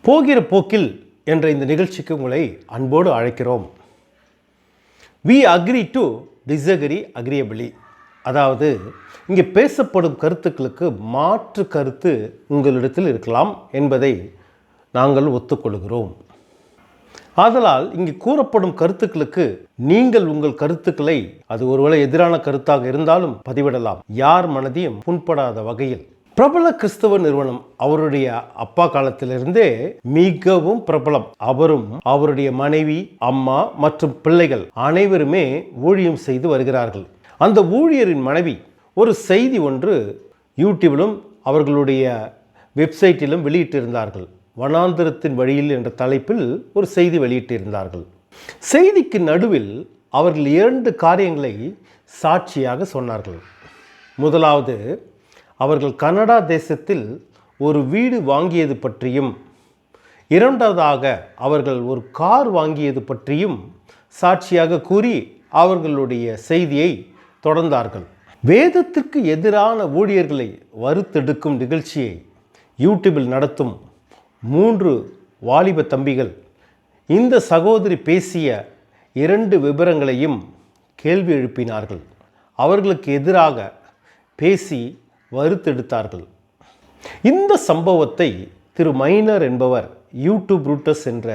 போகிற போக்கில் என்ற இந்த நிகழ்ச்சிக்கு உங்களை அன்போடு அழைக்கிறோம். We agree to disagree agreeably. அதாவது இங்கே பேசப்படும் கருத்துக்களுக்கு மாற்று கருத்து உங்களிடத்தில் இருக்கலாம் என்பதை நாங்கள் ஒத்துக்கொள்கிறோம். ஆதலால் இங்கே கூறப்படும் கருத்துக்களுக்கு நீங்கள் உங்கள் கருத்துக்களை, அது ஒருவேளை எதிரான கருத்தாக இருந்தாலும் பதிவிடலாம், யார் மனதையும் புண்படாத வகையில். பிரபல கிறிஸ்தவ நிறுவனம் அவருடைய அப்பா காலத்திலிருந்தே மிகவும் பிரபலம். அவரும் அவருடைய மனைவி, அம்மா மற்றும் பிள்ளைகள் அனைவருமே ஊழியம் செய்து வருகிறார்கள். அந்த ஊழியரின் மனைவி ஒரு செய்தி ஒன்று யூடியூபிலும் அவர்களுடைய வெப்சைட்டிலும் வெளியிட்டிருந்தார்கள். வனாந்திரத்தின் வழியில் என்ற தலைப்பில் ஒரு செய்தி வெளியிட்டிருந்தார்கள். செய்திக்கு நடுவில் அவர்கள் 2 காரியங்களை சாட்சியாக சொன்னார்கள். முதலாவது, அவர்கள் கனடா தேசத்தில் ஒரு வீடு வாங்கியது பற்றியும், இரண்டாவதாக அவர்கள் ஒரு கார் வாங்கியது பற்றியும் சாட்சியாக கூறி அவர்களுடைய செய்தியை தொடர்ந்தார்கள். வேதத்திற்கு எதிரான ஊழியர்களை வறுத்தெடுக்கும் நிகழ்ச்சியை யூடியூபில் நடத்தும் 3 வாலிப தம்பிகள் இந்த சகோதரி பேசிய 2 விபரங்களையும் கேள்வி எழுப்பினார்கள். அவர்களுக்கு எதிராக பேசி வறுத்தெடுத்தார்கள். இந்த சம்பவத்தை திரு மைனர் என்பவர் யூடியூப் ரூட்டர்ஸ் என்ற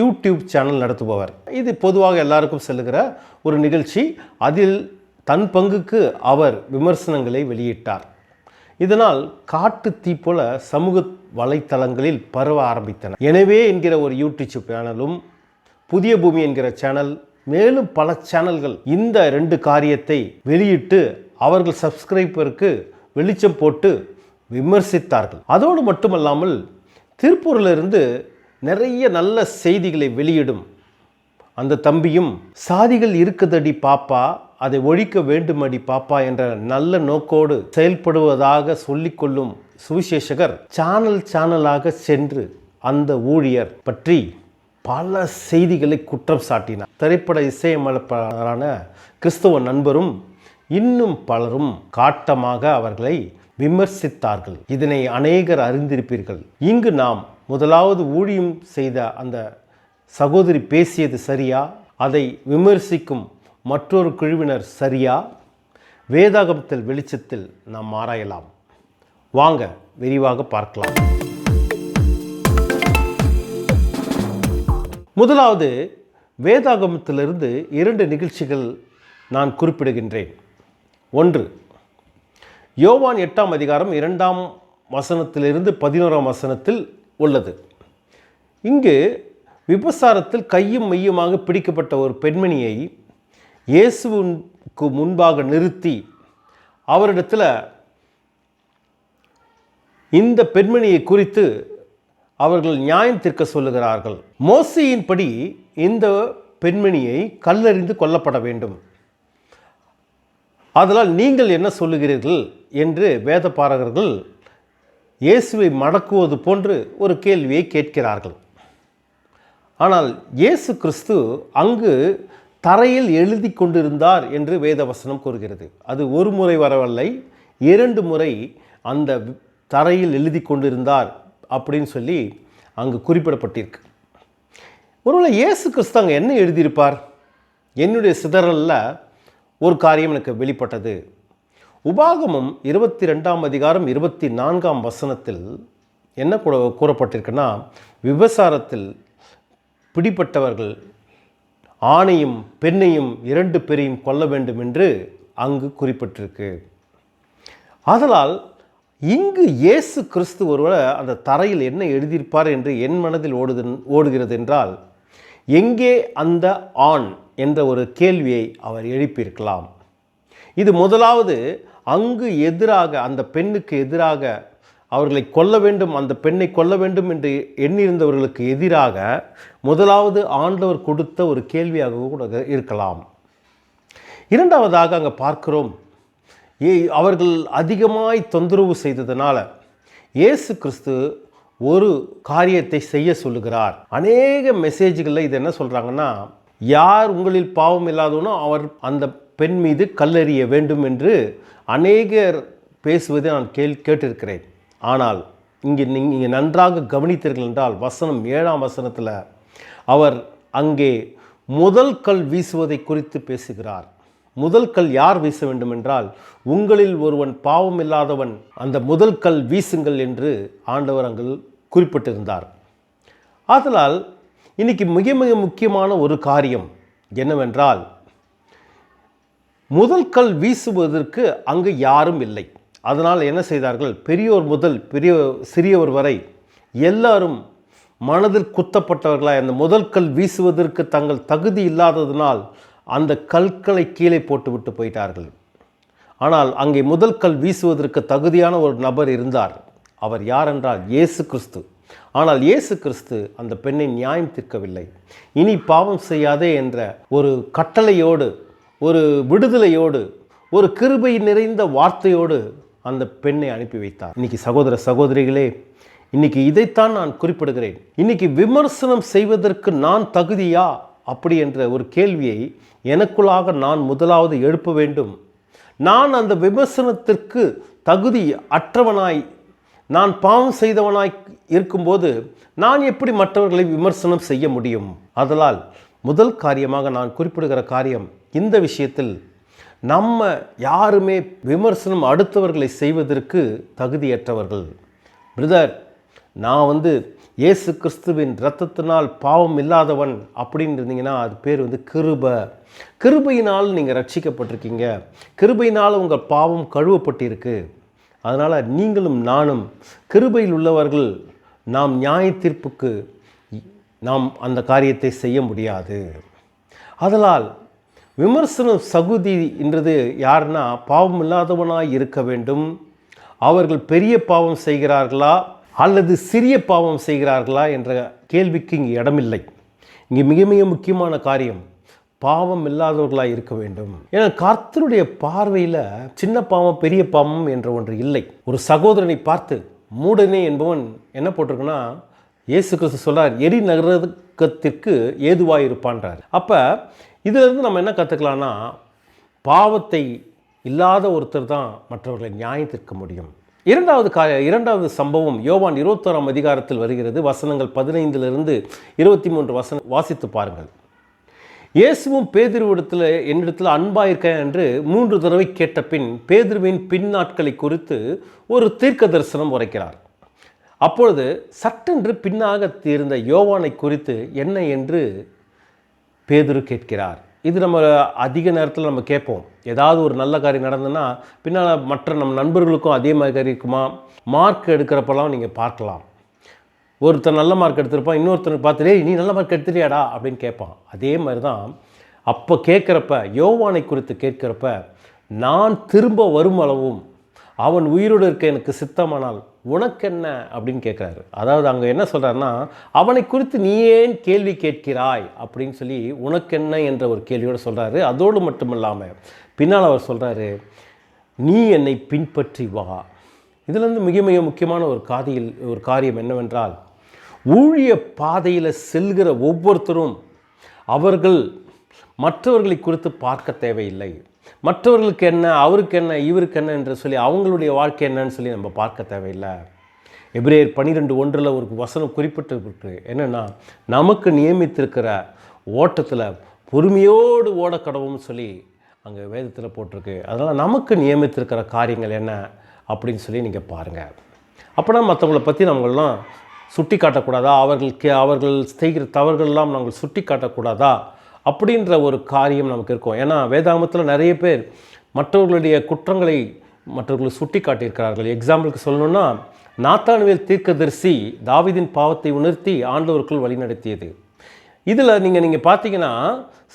யூடியூப் சேனல் நடத்துபவர். இது பொதுவாக எல்லாருக்கும் செல்லுகிற ஒரு நிகழ்ச்சி. அதில் தன் பங்குக்கு அவர் விமர்சனங்களை வெளியிட்டார். இதனால் காட்டு தீ போல சமூக வலைத்தளங்களில் பரவ ஆரம்பித்தன. எனவே என்கிற ஒரு யூடியூப் சேனலும், புதிய பூமி என்கிற சேனல், மேலும் பல சேனல்கள் இந்த 2 காரியத்தை வெளியிட்டு அவர்கள் சப்ஸ்கிரைபருக்கு வெளிச்சம் போட்டு விமர்சித்தார்கள். அதோடு மட்டுமல்லாமல் திருப்பூரிலிருந்து நிறைய நல்ல செய்திகளை வெளியிடும் அந்த தம்பியும், சாதிகள் இருக்குதடி பாப்பா, அதை ஒழிக்க வேண்டுமடி பாப்பா என்ற நல்ல நோக்கோடு செயல்படுவதாக சொல்லிக்கொள்ளும் சுவிசேஷகர் சேனலாக சென்று அந்த ஊழியர் பற்றி பல செய்திகளை குற்றம் சாட்டினார். திரைப்பட இசையமைப்பாளரான கிறிஸ்தவ நண்பரும் இன்னும் பலரும் காட்டமாக அவர்களை விமர்சித்தார்கள். இதனை அநேகர் அறிந்திருப்பீர்கள். இங்கு நாம் முதலாவது ஊழியம் செய்த அந்த சகோதரி பேசியது சரியா, அதை விமர்சிக்கும் மற்றொரு குழுவினர் சரியா, வேதாகமத்தில் வெளிச்சத்தில் நாம் ஆராயலாம். வாங்க விரிவாக பார்க்கலாம். முதலாவது, வேதாகமத்திலிருந்து 2 நிகழ்ச்சிகள் நான் குறிப்பிடுகின்றேன். 1, யோவான் 8ஆம் அதிகாரம் 2ஆம் வசனத்திலிருந்து 11ஆம் வசனத்தில் உள்ளது. இங்கு விபசாரத்தில் கையும் மையுமாக பிடிக்கப்பட்ட ஒரு பெண்மணியை இயேசுவுக்கு முன்பாக நிறுத்தி அவரிடத்தில் இந்த பெண்மணியை குறித்து அவர்கள் நியாயம் தீர்க்க சொல்லுகிறார்கள். மோசேயின்படி இந்த பெண்மணியை கல்லெறிந்து கொல்லப்பட வேண்டும். அதனால் நீங்கள் என்ன சொல்லுகிறீர்கள் என்று வேதபாரகர்கள் இயேசுவை மடக்குவது போன்று ஒரு கேள்வியை கேட்கிறார்கள். ஆனால் இயேசு கிறிஸ்து அங்கு தரையில் எழுதி கொண்டிருந்தார் என்று வேதவசனம் கூறுகிறது. அது ஒரு முறை வரவில்லை, 2 முறை அந்த தரையில் எழுதி கொண்டிருந்தார் அப்படின்னு சொல்லி அங்கு குறிப்பிடப்பட்டிருக்கு. ஒருவேளை இயேசு கிறிஸ்து அங்கே என்ன எழுதியிருப்பார்? என்னுடைய சிதறலில் ஒரு காரியம் எனக்கு வெளிப்பட்டது. உபாகமம் 22ஆம் அதிகாரம் 24ஆம் வசனத்தில் என்ன கூறப்பட்டிருக்குன்னா, விபசாரத்தில் பிடிப்பட்டவர்கள் ஆணையும் பெண்ணையும் 2 பேரையும் கொல்ல வேண்டும் என்று அங்கு குறிப்பிட்டிருக்கு. ஆதலால் இங்கு இயேசு கிறிஸ்து ஒருவேளை அந்த தரையில் என்ன எழுதியிருப்பார் என்று என் மனதில் ஓடுகிறது என்றால், எங்கே அந்த ஆண் என்ற ஒரு கேள்வியை அவர் எழுப்பியிருக்கலாம். இது முதலாவது, அங்கு எதிராக அந்த பெண்ணுக்கு எதிராக அவர்களை கொல்ல வேண்டும், அந்த பெண்ணை கொல்ல வேண்டும் என்று எண்ணியிருந்தவர்களுக்கு எதிராக முதலாவது ஆண்டவர் கொடுத்த ஒரு கேள்வியாக கூட இருக்கலாம். இரண்டாவதாக அங்கே பார்க்கிறோம், அவர்கள் அதிகமாய் தொந்தரவு செய்ததனால இயேசு கிறிஸ்து ஒரு காரியத்தை செய்ய சொல்லுகிறார். அநேக மெசேஜ்களில் இது என்ன சொல்கிறாங்கன்னா, யார் உங்களில் பாவம் இல்லாதவனோ அவர் அந்த பெண் மீது கல்லெறிய வேண்டும் என்று அநேகர் பேசுவதை நான் கேட்டிருக்கிறேன். ஆனால் நீங்கள் நன்றாக கவனித்தீர்கள் என்றால் வசனம் 7ஆம் வசனத்தில் அவர் அங்கே முதல் கல் வீசுவதை குறித்து பேசுகிறார். முதல் கல் யார் வீச வேண்டும் என்றால், உங்களில் ஒருவன் பாவம் இல்லாதவன் அந்த முதல் கல் வீசுங்கள் என்று ஆண்டவர் அங்கு குறிப்பிட்டிருந்தார். ஆதலால் இன்னைக்கு மிக மிக முக்கியமான ஒரு காரியம் என்னவென்றால், முதல் கல் வீசுவதற்கு அங்கு யாரும் இல்லை. அதனால் என்ன செய்தார்கள், பெரியோர் முதல் சிறியவர் வரை எல்லாரும் மனதில் குத்தப்பட்டவர்களாய் அந்த முதல் கல் வீசுவதற்கு தங்கள் தகுதி இல்லாததினால் அந்த கற்களை கீழே போட்டுவிட்டு போயிட்டார்கள். ஆனால் அங்கே முதல் கல் வீசுவதற்கு தகுதியான ஒரு நபர் இருந்தார். அவர் யார் என்றால் இயேசு கிறிஸ்து. ஆனால் இயேசு கிறிஸ்து அந்த பெண்ணை நியாயம் தீர்க்கவில்லை. இனி பாவம் செய்யாதே என்ற ஒரு கட்டளையோடு, ஒரு விடுதலையோடு, ஒரு கிருபை நிறைந்த வார்த்தையோடு அந்த பெண்ணை அனுப்பி வைத்தார். இன்னைக்கு சகோதர சகோதரிகளே, இன்னைக்கு இதைத்தான் நான் குறிப்பிடுகிறேன். இன்னைக்கு விமர்சனம் செய்வதற்கு நான் தகுதியா அப்படி என்ற ஒரு கேள்வியை எனக்குள்ளாக நான் முதலாவது எழுப்ப வேண்டும். நான் அந்த விமர்சனத்திற்கு தகுதி அற்றவனாய், நான் பாவம் செய்தவனாய் இருக்கும்போது நான் எப்படி மற்றவர்களை விமர்சனம் செய்ய முடியும்? ஆதலால் முதல் காரியமாக நான் குறிப்பிடுகிற காரியம், இந்த விஷயத்தில் நம்ம யாருமே விமர்சனம் அடுத்தவர்களை செய்வதற்கு தகுதியற்றவர்கள். பிரதர், நான் இயேசு கிறிஸ்துவின் இரத்தத்தினால் பாவம் இல்லாதவன் அப்படின்னு இருந்தீங்கன்னா அது பேர் கிருபை. கிருபையினால் நீங்கள் ரட்சிக்கப்பட்டிருக்கீங்க. கிருபையினால் உங்கள் பாவம் கழுவப்பட்டிருக்கு. அதனால் நீங்களும் நானும் கிருபையில் உள்ளவர்கள். நாம் நியாய தீர்ப்புக்கு நாம் அந்த காரியத்தை செய்ய முடியாது. அதனால் விமர்சனம் சகுதி என்றது யாருன்னா, பாவம் இல்லாதவனாய் இருக்க வேண்டும். அவர்கள் பெரிய பாவம் செய்கிறார்களா அல்லது சிறிய பாவம் செய்கிறார்களா என்ற கேள்விக்கு இங்கே இடமில்லை. இங்கே மிக மிக முக்கியமான காரியம், பாவம் இல்லாதவர்களாக இருக்க வேண்டும். ஏன்னா கர்த்தருடைய பார்வையில் சின்ன பாவம் பெரிய பாவம் என்ற ஒன்று இல்லை. ஒரு சகோதரனை பார்த்து மூடனே என்பவன் என்ன போட்டிருக்குன்னா, இயேசு கிறிஸ்து சொல்றார், எரி நரகத்திற்கு ஏதுவாக இருப்பான்றார். அப்போ இதிலிருந்து நம்ம என்ன கற்றுக்கலான்னா, பாவத்தை இல்லாத ஒருத்தர் தான் மற்றவர்களை நியாயம் தீர்க்க முடியும். இரண்டாவது சம்பவம் யோவான் 21ஆம் அதிகாரத்தில் வருகிறது. வசனங்கள் 15 - 23 வசனம் வாசித்து பாருங்கள். இயேசுவும் பேதுருவிடத்தில் என்னிடத்தில் அன்பாயிருக்க என்று 3 தடவை கேட்ட பின் பேதுருவின் பின்னாட்களை குறித்து ஒரு தீர்க்க தரிசனம் உரைக்கிறார். அப்பொழுது சட்டென்று பின்னாக தீர்ந்த யோவானை குறித்து என்ன என்று பேதுரு கேட்கிறார். இது நம்ம அதிக நேரத்தில் நம்ம கேட்போம். ஏதாவது ஒரு நல்ல காரியம் நடந்ததுன்னா பின்னால் மற்ற நம்ம நண்பர்களுக்கும் அதே மாதிரி இருக்குமா? மார்க் எடுக்கிறப்பெல்லாம் நீங்கள் பார்க்கலாம். ஒருத்தர் நல்ல மார்க் எடுத்திருப்பான், இன்னொருத்தருக்கு பார்த்துட்டே நீ நல்ல மார்க் எடுத்துட்டியாடா அப்படின்னு கேட்பான். அதே மாதிரி தான் அப்போ கேட்குறப்ப, யோவானை குறித்து கேட்குறப்ப, நான் திரும்ப வரும் அளவும் அவன் உயிரோடு இருக்க எனக்கு சித்தமானால் உனக்கென்ன அப்படின்னு கேட்குறாரு. அதாவது அங்கே என்ன சொல்கிறாருன்னா, அவனை குறித்து நீ ஏன் கேள்வி கேட்கிறாய் அப்படின்னு சொல்லி உனக்கென்ன என்ற ஒரு கேள்வியோடு சொல்கிறாரு. அதோடு மட்டுமில்லாமல் பின்னால் அவர் சொல்கிறாரு, நீ என்னை பின்பற்றி வா. இதிலிருந்து மிக மிக முக்கியமான ஒரு காரியம் என்னவென்றால், ஊழிய பாதையில் செல்கிற ஒவ்வொருத்தரும் அவர்கள் மற்றவர்களை குறித்து பார்க்க தேவையில்லை. மற்றவர்களுக்கு என்ன, அவருக்கு என்ன, இவருக்கு என்ன என்று சொல்லி அவங்களுடைய வாழ்க்கை என்னன்னு சொல்லி நம்ம பார்க்க தேவையில்லை. எபிரேயர் 12:1 ஒரு வசனம் குறிப்பிட்டிருக்கு. என்னென்னா, நமக்கு நியமித்திருக்கிற ஓட்டத்தில் பொறுமையோடு ஓட கடவும்னு சொல்லி அங்கே வேதத்தில் போட்டிருக்கு. அதனால் நமக்கு நியமித்திருக்கிற காரியங்கள் என்ன அப்படின்னு சொல்லி நீங்கள் பாருங்கள். அப்போனா மற்றவங்களை பற்றி நம்மளாம் சுட்டி காட்டக்கூடாதா? அவர்கள் செய்கிற தவறுகள்லாம் நாங்கள் சுட்டி காட்டக்கூடாதா அப்படின்ற ஒரு காரியம் நமக்கு இருக்கும். ஏன்னா வேதாகமத்தில் நிறைய பேர் மற்றவர்களுடைய குற்றங்களை மற்றவர்கள் சுட்டி காட்டியிருக்கிறார்கள். எக்ஸாம்பிளுக்கு சொல்லணுன்னா, நாத்தானுவேல் தீர்க்கதரிசி தாவீதின் பாவத்தை உணர்த்தி ஆண்டவருக்குள் வழிநடத்தியது. இதில் நீங்கள் பார்த்தீங்கன்னா,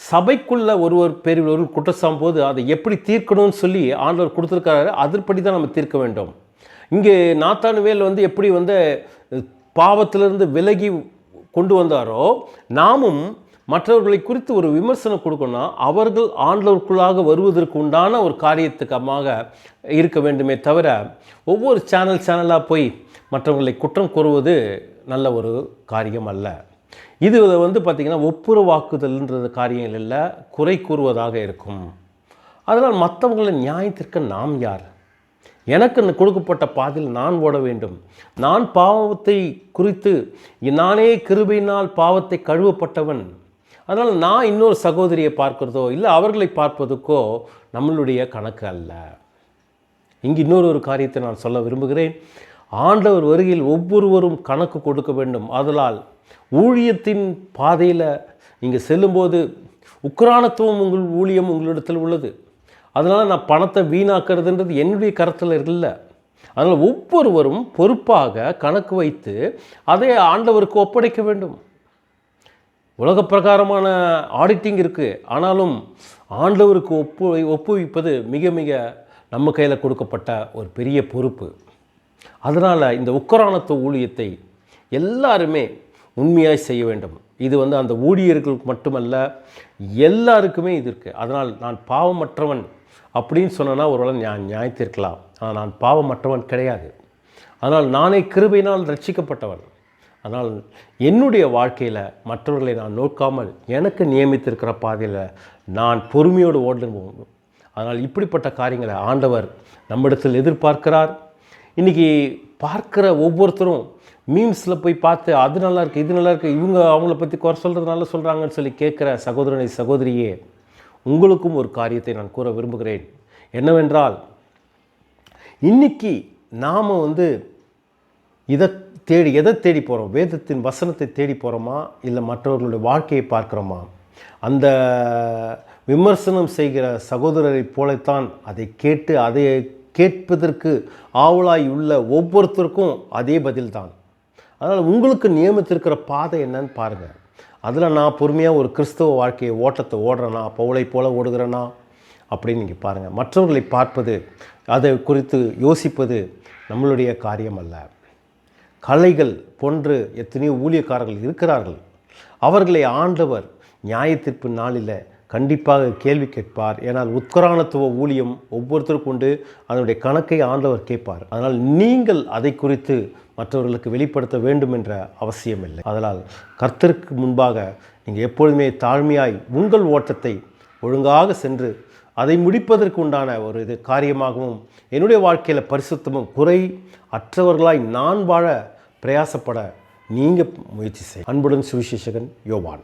சபைக்குள்ள ஒருவர் பேரில் ஒரு குற்றம் போது அதை எப்படி தீர்க்கணும்னு சொல்லி ஆண்டவர் கொடுத்துருக்காரு. அதன்படி தான் நம்ம தீர்க்க வேண்டும். இங்கே நாத்தானுவேல் எப்படி பாவத்திலிருந்து விலகி கொண்டு வந்தாரோ, நாமும் மற்றவர்களை குறித்து ஒரு விமர்சனம் கொடுக்கணும்னா அவர்கள் ஆண்டவருக்குள்ளாக வருவதற்கு உண்டான ஒரு காரியத்துக்கமாக இருக்க வேண்டுமே தவிர, ஒவ்வொரு சேனலாக போய் மற்றவர்களை குற்றம் கூறுவது நல்ல ஒரு காரியம் அல்ல. இது பார்த்திங்கன்னா ஒப்புரவாக்குதல்ன்றது காரியம் இல்லை, குறை கூறுவதாக இருக்கும். அதனால் மற்றவங்களை நியாயத்திற்கு நாம் யார்? எனக்கு கொடுக்கப்பட்ட பாதையில் நான் ஓட வேண்டும். நான் பாவத்தை குறித்து நானே கிருபையினால் பாவத்தை கழுவப்பட்டவன். அதனால் நான் இன்னொரு சகோதரியை பார்க்கிறதோ இல்லை அவர்களை பார்ப்பதுக்கோ நம்மளுடைய கணக்கு அல்ல. இங்கு இன்னொரு காரியத்தை நான் சொல்ல விரும்புகிறேன். ஆண்டவர் வருகையில் ஒவ்வொருவரும் கணக்கு கொடுக்க வேண்டும். ஆதலால் ஊழியத்தின் பாதையில் நீங்கள் செல்லும்போது உக்ரானத்துவம் ஊழியம் உங்களிடத்தில் உள்ளது. அதனால் நான் பணத்தை வீணாக்கிறதுன்றது என்னுடைய கருத்தில் இல்லை. அதனால் ஒவ்வொருவரும் பொறுப்பாக கணக்கு வைத்து அதை ஆண்டவருக்கு ஒப்படைக்க வேண்டும். உலக பிரகாரமான ஆடிட்டிங் இருக்குது, ஆனாலும் ஆண்டவருக்கு ஒப்புவிப்பது மிக மிக நம்ம கையில் கொடுக்கப்பட்ட ஒரு பெரிய பொறுப்பு. அதனால் இந்த உக்கரானத்துவ ஊழியத்தை எல்லாருமே உண்மையாய் செய்ய வேண்டும். இது அந்த ஊழியர்களுக்கு மட்டுமல்ல, எல்லாருக்குமே இது இருக்குது. அதனால் நான் பாவமற்றவன் அப்படின்னு சொன்னேன்னா ஒருவேளை நியாயத்திருக்கலாம். ஆனால் நான் பாவமற்றவன் கிடையாது. அதனால் நானே கிருபையினால் ரட்சிக்கப்பட்டவன். அதனால் என்னுடைய வாழ்க்கையில் மற்றவர்களை நான் நோக்காமல் எனக்கு நியமித்திருக்கிற பாதையில் நான் பொறுமையோடு ஓடணும். அதனால் இப்படிப்பட்ட காரியங்களை ஆண்டவர் நம்மிடத்தில் எதிர்பார்க்கிறார். இன்றைக்கி பார்க்குற ஒவ்வொருத்தரும் மீம்ஸில் போய் பார்த்து அது நல்லா இருக்குது, இது நல்லா இருக்குது, இவங்க அவங்கள பற்றி குறை சொல்கிறது நல்லா சொல்கிறாங்கன்னு சொல்லி கேட்குற சகோதரனை சகோதரியே, உங்களுக்கும் ஒரு காரியத்தை நான் கூற விரும்புகிறேன். என்னவென்றால், இன்றைக்கி நாம் எதை தேடி போகிறோம்? வேதத்தின் வசனத்தை தேடி போகிறோமா, இல்லை மற்றவர்களுடைய வாழ்க்கையை பார்க்குறோமா? அந்த விமர்சனம் செய்கிற சகோதரரை போலத்தான் அதை கேட்டு அதை கேட்பதற்கு ஆவலாய் உள்ள ஒவ்வொருத்தருக்கும் அதே பதில்தான். அதனால் உங்களுக்கு நியமித்திருக்கிற பாதை என்னன்னு பாருங்கள். அதில் நான் பொறுமையாக ஒரு கிறிஸ்தவ வாழ்க்கையை ஓட்டத்தை ஓடுறேனா, பவுலை போல ஓடுகிறேனா அப்படின்னு நீங்கள் பாருங்கள். மற்றவர்களை பார்ப்பது, அதை குறித்து யோசிப்பது நம்மளுடைய காரியம் அல்ல. கலைகள் போன்று எத்தனையோ ஊழியக்காரர்கள் இருக்கிறார்கள். அவர்களை ஆண்டவர் நியாயத்தீர்ப்பு நாளில் கண்டிப்பாக கேள்வி கேட்பார். ஏன்னால் உத்கரானத்துவ ஊழியம் ஒவ்வொருத்தருக்கும் உண்டு. அதனுடைய கணக்கை ஆண்டவர் கேட்பார். அதனால் நீங்கள் அதை குறித்து மற்றவர்களுக்கு வெளிப்படுத்த வேண்டும் என்ற அவசியம் இல்லை. அதனால் கர்த்தருக்கு முன்பாக நீங்கள் எப்பொழுதுமே தாழ்மையாய் உங்கள் ஓட்டத்தை ஒழுங்காக சென்று அதை முடிப்பதற்கு உண்டான ஒரு காரியமாகவும், என்னுடைய வாழ்க்கையில் பரிசுத்தமும் குறை அற்றவர்களாய் நான் வாழ பிரயாசப்பட நீங்கள் முயற்சி செய்ய. அன்புடன் சுவிசேஷகன் யோவான்.